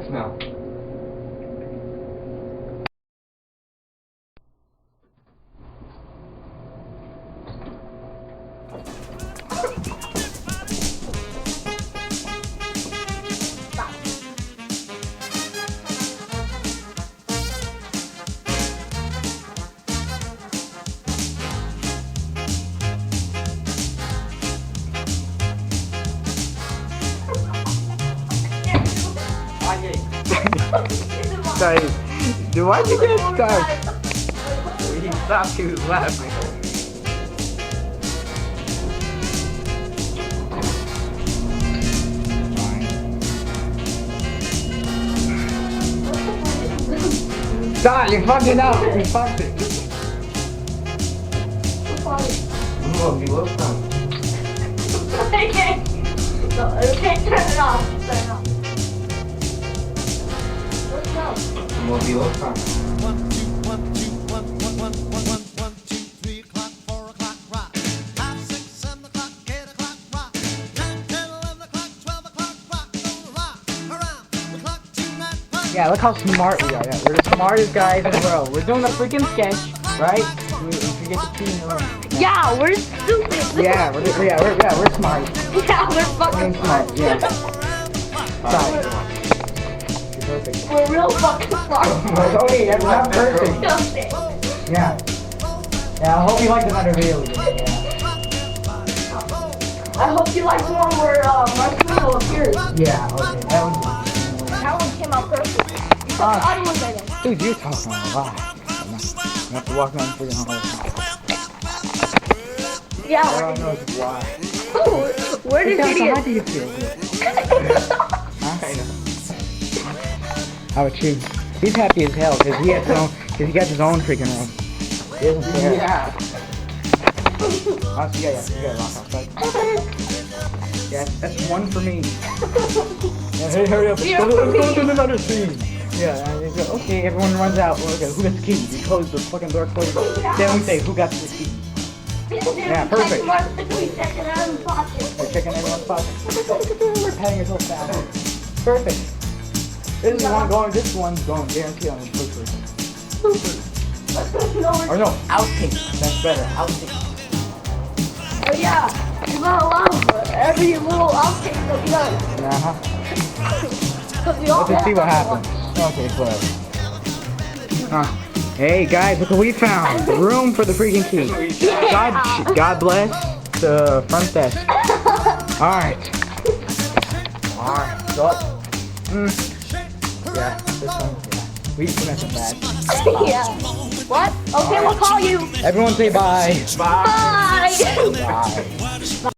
smell. Sorry, dude, why'd you get stuck? He stopped, he was laughing. Stop, you fucked it up, you fucked it. Oh, you look fun. Okay, turn it off, turn it off. Will be look fun. 1, 2, 1, 2, 1, 1, 1, 1, 1, 2, 3 o'clock, 4 o'clock, rock. 5, 6, 7 o'clock, 8 o'clock, rock. 9, 10, 11 o'clock, 12 o'clock, rock. Gonna rock around the clock tonight. Yeah, look how smart we are. Yeah, we're the smartest guys in the world. We're doing a freaking sketch, right? We forget to pee in the room. Yeah, we're stupid. Yeah, we're smart. Yeah, we're fucking smart. Yeah. Sorry. Perfect. We're real fucking smart. Okay, that's not perfect. Okay. Yeah. Yeah, I hope you like another video. Yeah. I hope you like the one where Marcelino appears. Yeah, okay. That one came out perfect. Except the audio was better. Dude, you're talking a lot. You have to walk around and figure out Yeah. I don't know why. Where did How you do you feel? I know. How about you? He's happy as hell because he got his own freaking room. He doesn't care. Yeah. Honestly, yeah, you gotta lock outside. Yeah, that's one for me. Yeah, hey, hurry up. Let's go to another scene. Yeah, and go, okay, everyone runs out. Well, okay, who got the key? We close the fucking door, close it. Then we say, who got the key? Yeah, perfect. We're checking everyone's pocket. We're checking everyone's pocket. We're patting yourself fast. Perfect. This one's going guaranteed on the bloopers. Or no, outtakes. That's better, outtakes. Oh yeah, you're gonna love every little outtake that we done. Let's just see what happens. Okay, whatever. Hey guys, look what we found. The room for the freaking key. God bless the front desk. Alright. Alright, so yeah, this one, yeah. We messed up bad. Yeah. What? Okay, we'll call you. Everyone say bye. Bye. Bye.